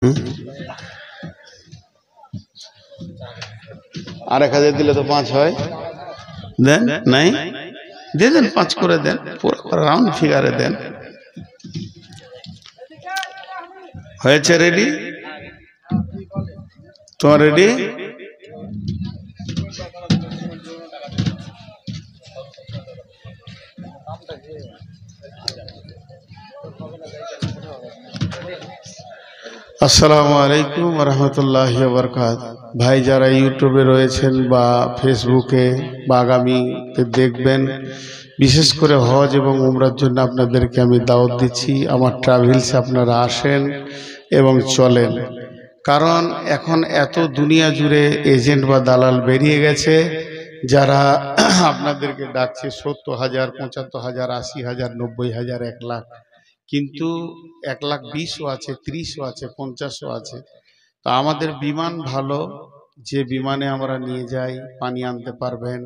হুম? আর 1000 দিলে তো 5 হয়। দেন নাই, দিয়ে দেন 5 করে দেন, পুরো রাউন্ড ফিগারে দেন। হয়েছে? রেডি? তোমার রেডি? আসসালামু আলাইকুম ওয়া রাহমাতুল্লাহি ওয়া বারাকাতুহু। ভাই যারা ইউটিউবে রয়েছেন বা ফেসবুকে বা আগামীতে দেখবেন, বিশেষ করে হজ এবং উমরার জন্য আপনাদেরকে আমি দাওয়াত দিচ্ছি। আমার ট্রাভেলসে আপনারা আসেন এবং চলেন। কারণ এখন এত দুনিয়া জুড়ে এজেন্ট বা দালাল বেরিয়ে গেছে, যারা আপনাদেরকে ডাকছে 70,000, 75,000, 80,000, 90,000, 1,00,000। কিন্তু 1,20,000 আছে, 30ও আছে, 50ও আছে। তো আমাদের বিমান ভালো, যে বিমানে আমরা নিয়ে যাই, পানি আনতে পারবেন।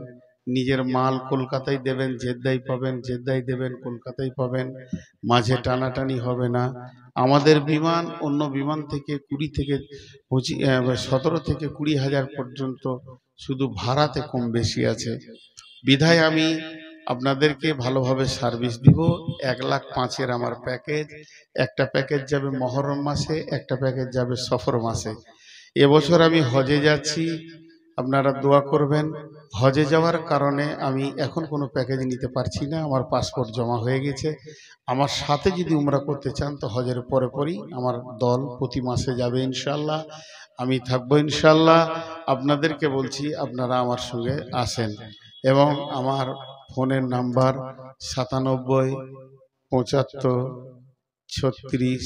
নিজের মাল কলকাতায় দেবেন, জেদ্দায় পাবেন, জেদ্দায় দেবেন, কলকাতায় পাবেন। মাঝে টানাটানি হবে না। আমাদের বিমান অন্য বিমান থেকে 17 থেকে 20,000 পর্যন্ত শুধু ভাড়াতে কম বেশি আছে। বিধায় আমি আপনাদেরকে ভালোভাবে সার্ভিস দিব। 1,05,000 আমার প্যাকেজ। একটা প্যাকেজ যাবে মহরম মাসে, একটা প্যাকেজ যাবে সফর মাসে। এবছর আমি হজে যাচ্ছি, আপনারা দোয়া করবেন। হজে যাওয়ার কারণে আমি এখন কোনো প্যাকেজ নিতে পারছি না, আমার পাসপোর্ট জমা হয়ে গেছে। আমার সাথে যদি উমরা করতে চান তো হজের পরে পরই আমার দল প্রতি মাসে যাবে ইনশাল্লাহ, আমি থাকবো ইনশাল্লাহ। আপনাদেরকে বলছি আপনারা আমার সঙ্গে আসেন। এবং আমার ফোনের নাম্বার 97 75 36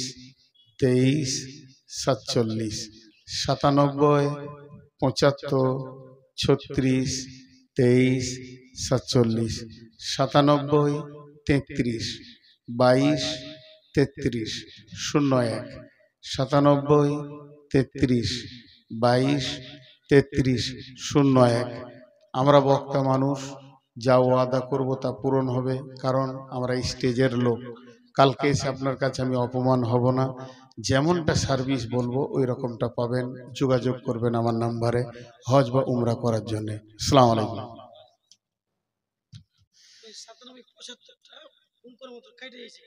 23 47। 97 75 36 23 47। 97 33 22 33 01। 97 33 22 33 01। আমরা বক্তা মানুষ, যা ওয়াদা করব তা পূরণ হবে, কারণ আমরা স্টেজের লোক। কালকে এসে আপনার কাছে আমি অপমান হব না। যেমনটা সার্ভিস বলবো ওই রকমটা পাবেন। যোগাযোগ করবেন আমার নাম্বারে হজ বা উমরা করার জন্য। আসসালামু আলাইকুম। 97 75 টা ফোন করার মতো কেটে গেছে।